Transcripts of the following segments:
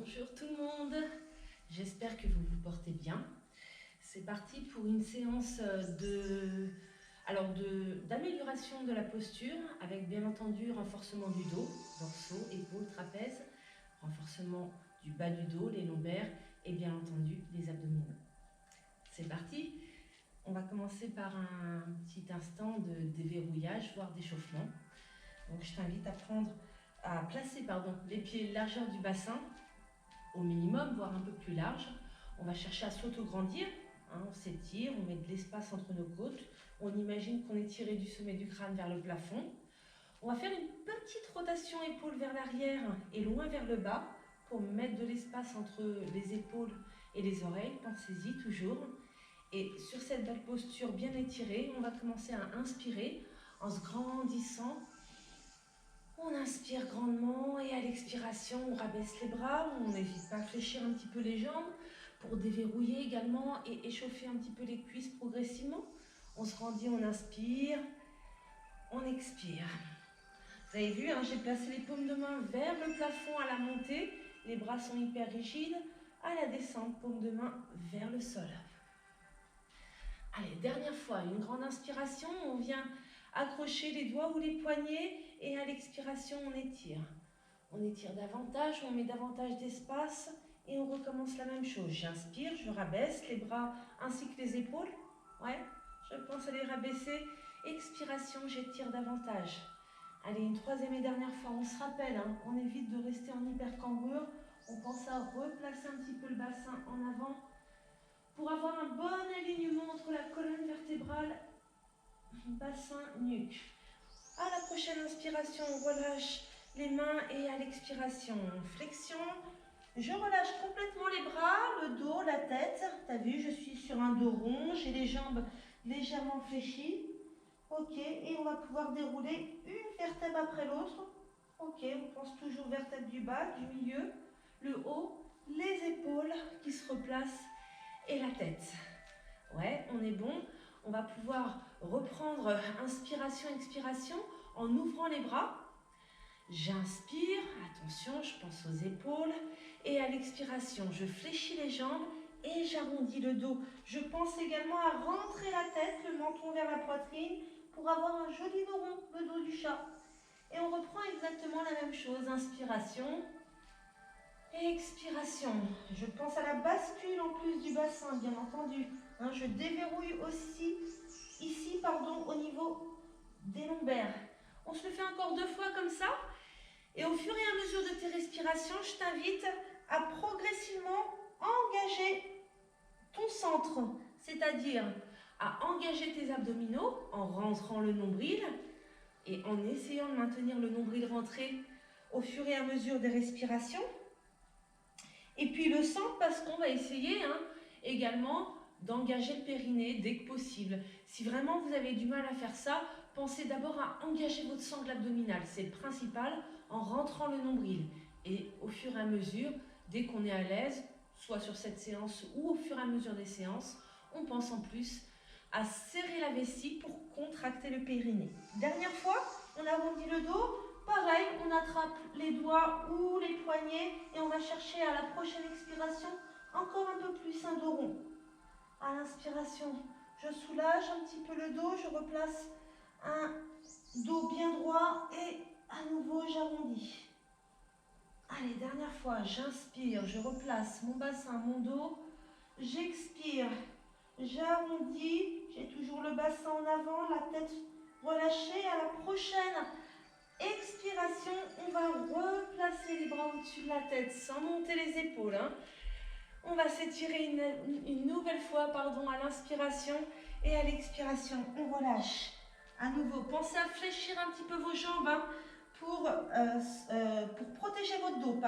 Bonjour tout le monde, j'espère que vous vous portez bien. C'est parti pour une séance d'amélioration de la posture avec bien entendu renforcement du dos, dorsaux, épaules, trapèzes, renforcement du bas du dos, les lombaires et bien entendu les abdominaux. C'est parti, on va commencer par un petit instant de déverrouillage, voire d'échauffement. Donc je t'invite à placer les pieds largeur du bassin, au minimum, voire un peu plus large. On va chercher à s'auto-grandir, on s'étire, on met de l'espace entre nos côtes, on imagine qu'on est tiré du sommet du crâne vers le plafond. On va faire une petite rotation épaule vers l'arrière et loin vers le bas pour mettre de l'espace entre les épaules et les oreilles, pensez-y toujours. Et sur cette belle posture bien étirée, on va commencer à inspirer en se grandissant. On inspire grandement et à l'expiration, on rabaisse les bras, on n'hésite pas à fléchir un petit peu les jambes pour déverrouiller également et échauffer un petit peu les cuisses progressivement. On se grandit, on inspire, on expire. Vous avez vu, j'ai placé les paumes de main vers le plafond à la montée, les bras sont hyper rigides. À la descente, paumes de main vers le sol. Allez, dernière fois, une grande inspiration, on vient accrocher les doigts ou les poignets et à l'expiration, on étire. On étire davantage, on met davantage d'espace et on recommence la même chose. J'inspire, je rabaisse les bras ainsi que les épaules. Ouais, je pense à les rabaisser. Expiration, j'étire davantage. Allez, une troisième et dernière fois, on se rappelle, on évite de rester en hypercambrure. On pense à replacer un petit peu le bassin en avant pour avoir un bon alignement entre la colonne vertébrale, bassin, nuque. À la prochaine inspiration, on relâche les mains et à l'expiration, flexion. Je relâche complètement les bras, le dos, la tête. Tu as vu, je suis sur un dos rond, j'ai les jambes légèrement fléchies. Ok, et on va pouvoir dérouler une vertèbre après l'autre. Ok, on pense toujours vertèbre du bas, du milieu, le haut, les épaules qui se replacent et la tête. Ouais, on est bon. On va pouvoir reprendre inspiration, expiration en ouvrant les bras. J'inspire, attention, je pense aux épaules. Et à l'expiration, je fléchis les jambes et j'arrondis le dos. Je pense également à rentrer la tête, le menton vers la poitrine pour avoir un joli dos rond, le dos du chat. Et on reprend exactement la même chose. Inspiration. Expiration, je pense à la bascule en plus du bassin, bien entendu. Je déverrouille aussi ici, au niveau des lombaires. On se le fait encore 2 fois comme ça. Et au fur et à mesure de tes respirations, je t'invite à progressivement engager ton centre, c'est-à-dire à engager tes abdominaux en rentrant le nombril et en essayant de maintenir le nombril rentré au fur et à mesure des respirations. Et puis le centre, parce qu'on va essayer également d'engager le périnée dès que possible. Si vraiment vous avez du mal à faire ça, pensez d'abord à engager votre sangle abdominale. C'est le principal en rentrant le nombril. Et au fur et à mesure, dès qu'on est à l'aise, soit sur cette séance ou au fur et à mesure des séances, on pense en plus à serrer la vessie pour contracter le périnée. Dernière fois, on arrondit le dos. Pareil, on attrape les doigts ou les poignets et on va chercher à la prochaine expiration encore un peu plus un dos rond. À l'inspiration, je soulage un petit peu le dos, je replace un dos bien droit et à nouveau j'arrondis. Allez, dernière fois, j'inspire, je replace mon bassin, mon dos, j'expire, j'arrondis, j'ai toujours le bassin en avant, la tête relâchée. À la prochaine expiration, on va replacer les bras au-dessus de la tête sans monter les épaules. On va s'étirer une nouvelle fois à l'inspiration et à l'expiration, on relâche. À nouveau, pensez à fléchir un petit peu vos jambes pour protéger votre dos.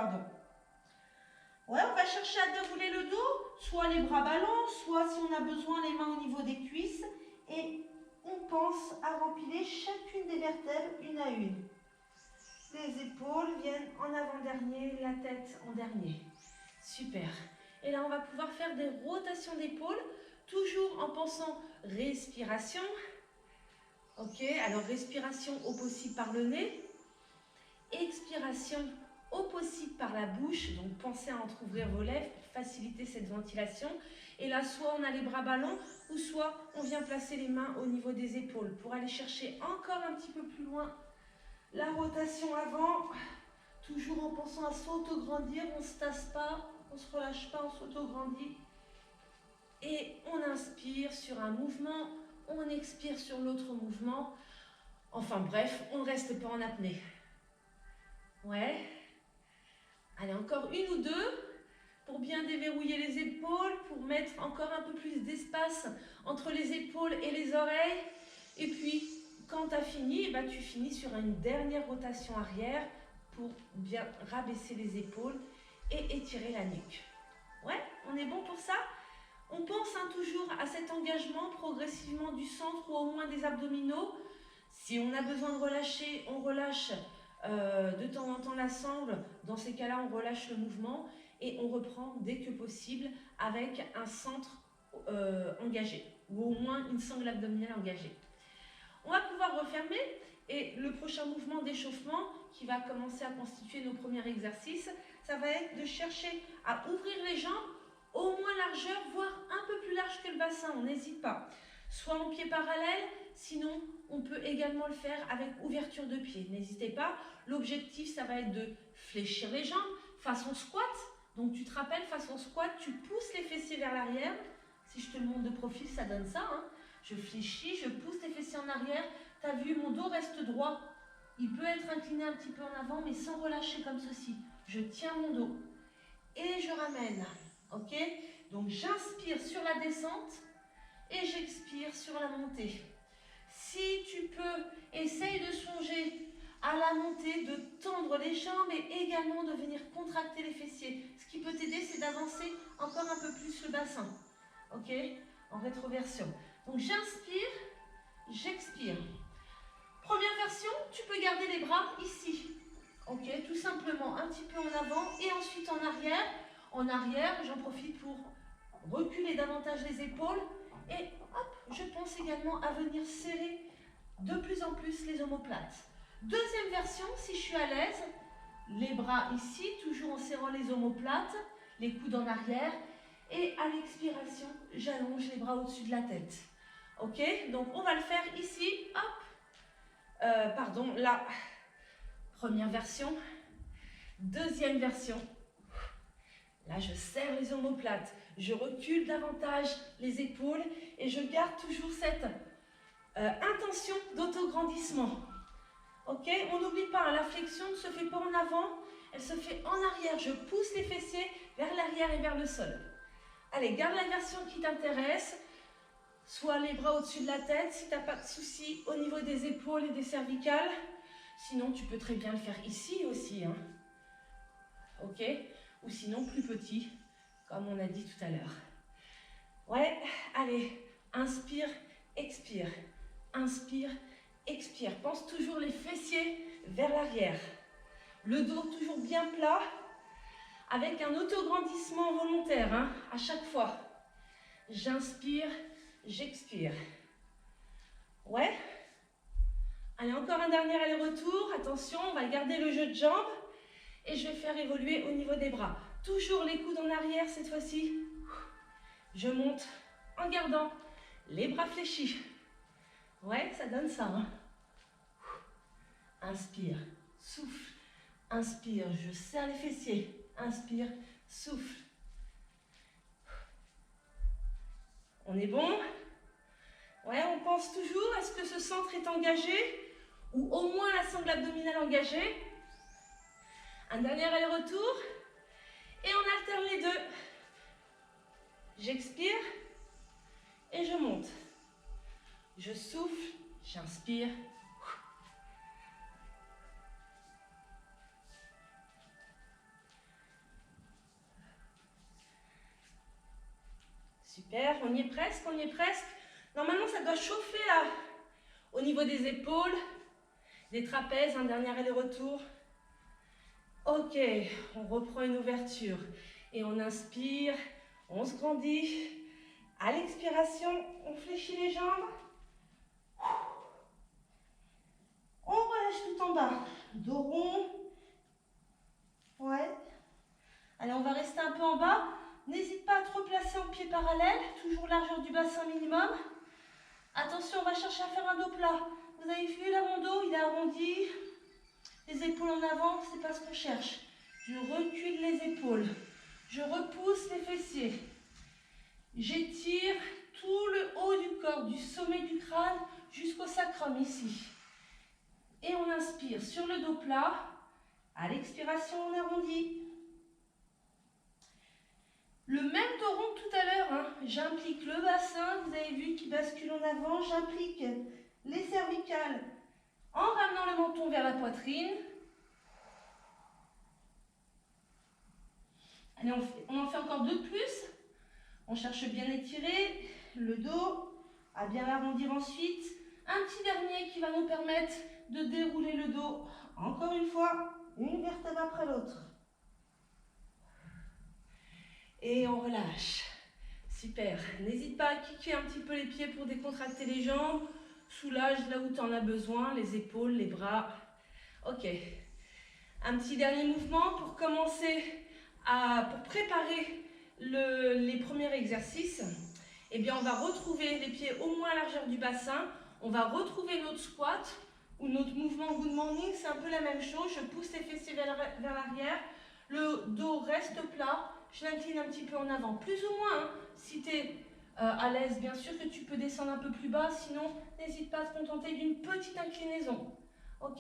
Ouais, on va chercher à dérouler le dos, soit les bras ballants, soit si on a besoin les mains au niveau des cuisses. Et on pense à remplir chacune des vertèbres une à une. Les épaules viennent en avant-dernier, la tête en dernier. Super. Et là, on va pouvoir faire des rotations d'épaules, toujours en pensant respiration. Ok, alors respiration au possible par le nez. Expiration au possible par la bouche. Donc pensez à entrouvrir vos lèvres pour faciliter cette ventilation. Et là, soit on a les bras ballants, ou soit on vient placer les mains au niveau des épaules pour aller chercher encore un petit peu plus loin la rotation avant, toujours en pensant à s'auto-grandir. On ne se tasse pas, on ne se relâche pas, on s'auto-grandit. Et on inspire sur un mouvement, on expire sur l'autre mouvement. Enfin bref, on ne reste pas en apnée. Ouais. Allez, encore une ou deux pour bien déverrouiller les épaules, pour mettre encore un peu plus d'espace entre les épaules et les oreilles. Et puis, quand tu as fini, tu finis sur une dernière rotation arrière pour bien rabaisser les épaules et étirer la nuque. Ouais, on est bon pour ça? On pense toujours à cet engagement progressivement du centre ou au moins des abdominaux. Si on a besoin de relâcher, on relâche de temps en temps la sangle. Dans ces cas-là, on relâche le mouvement et on reprend dès que possible avec un centre engagé ou au moins une sangle abdominale engagée. On va pouvoir refermer et le prochain mouvement d'échauffement qui va commencer à constituer nos premiers exercices, ça va être de chercher à ouvrir les jambes au moins largeur, voire un peu plus large que le bassin, on n'hésite pas. Soit en pied parallèle, sinon on peut également le faire avec ouverture de pied. N'hésitez pas, l'objectif ça va être de fléchir les jambes, façon squat. Donc tu te rappelles, façon squat, tu pousses les fessiers vers l'arrière. Si je te le montre de profil, ça donne ça. Je fléchis, je pousse les fessiers en arrière. Tu as vu, mon dos reste droit. Il peut être incliné un petit peu en avant, mais sans relâcher comme ceci. Je tiens mon dos et je ramène. Ok? Donc j'inspire sur la descente et j'expire sur la montée. Si tu peux, essaye de songer à la montée, de tendre les jambes et également de venir contracter les fessiers. Ce qui peut t'aider, c'est d'avancer encore un peu plus le bassin. Ok? En rétroversion. Donc j'inspire, j'expire. Première version, tu peux garder les bras ici. Ok? Tout simplement un petit peu en avant et ensuite en arrière. En arrière, j'en profite pour reculer davantage les épaules et hop, je pense également à venir serrer de plus en plus les omoplates. Deuxième version, si je suis à l'aise, les bras ici, toujours en serrant les omoplates, les coudes en arrière et à l'expiration, j'allonge les bras au-dessus de la tête. Ok? Donc on va le faire ici, hop, pardon, la première version, deuxième version. Là, je serre les omoplates, je recule davantage les épaules et je garde toujours cette intention d'autograndissement. Ok? On n'oublie pas, la flexion ne se fait pas en avant, elle se fait en arrière. Je pousse les fessiers vers l'arrière et vers le sol. Allez, garde la version qui t'intéresse. Soit les bras au-dessus de la tête, si tu n'as pas de souci au niveau des épaules et des cervicales. Sinon, tu peux très bien le faire ici aussi. Ok? Ou sinon plus petit, comme on a dit tout à l'heure. Ouais, allez, inspire, expire. Inspire, expire. Pense toujours les fessiers vers l'arrière. Le dos toujours bien plat, avec un autograndissement volontaire, à chaque fois. J'inspire, j'expire. Ouais. Allez, encore un dernier aller-retour. Attention, on va garder le jeu de jambes. Et je vais faire évoluer au niveau des bras. Toujours les coudes en arrière cette fois-ci. Je monte en gardant les bras fléchis. Ouais, ça donne ça. Inspire, souffle. Inspire, je serre les fessiers. Inspire, souffle. On est bon? Ouais, on pense toujours, est-ce que ce centre est engagé? Ou au moins la sangle abdominale engagée? Un dernier aller-retour. Et on alterne les deux. J'expire et je monte. Je souffle, j'inspire. Super, on y est presque, on y est presque. Normalement, ça doit chauffer là, au niveau des épaules, des trapèzes, un dernier aller-retour. Ok, on reprend une ouverture et on inspire, on se grandit. À l'expiration, on fléchit les jambes. On relâche tout en bas, dos rond. parallèles, toujours largeur du bassin minimum. Attention, on va chercher à faire un dos plat. Vous avez vu là mon dos, il est arrondi. Les épaules en avant, c'est pas ce qu'on cherche. Je recule les épaules. Je repousse les fessiers. J'étire tout le haut du corps, du sommet du crâne jusqu'au sacrum ici. Et on inspire sur le dos plat. À l'expiration, on arrondit. Le même dos rond que tout à l'heure, hein. J'implique le bassin, vous avez vu, qui bascule en avant. J'implique les cervicales en ramenant le menton vers la poitrine. Allez, on en fait encore deux de plus. On cherche bien à étirer le dos, à bien l'arrondir ensuite. Un petit dernier qui va nous permettre de dérouler le dos. Encore une fois, une vertèbre après l'autre. Et on relâche. Super. N'hésite pas à kicker un petit peu les pieds pour décontracter les jambes. Soulage là où tu en as besoin, les épaules, les bras. Ok. Un petit dernier mouvement pour commencer pour préparer les premiers exercices. Eh bien, on va retrouver les pieds au moins à la largeur du bassin. On va retrouver notre squat ou notre mouvement good morning. C'est un peu la même chose. Je pousse les fessiers vers l'arrière. Le dos reste plat. Je l'incline un petit peu en avant. Plus ou moins, hein, si tu es à l'aise, bien sûr que tu peux descendre un peu plus bas. Sinon, n'hésite pas à te contenter d'une petite inclinaison. Ok ?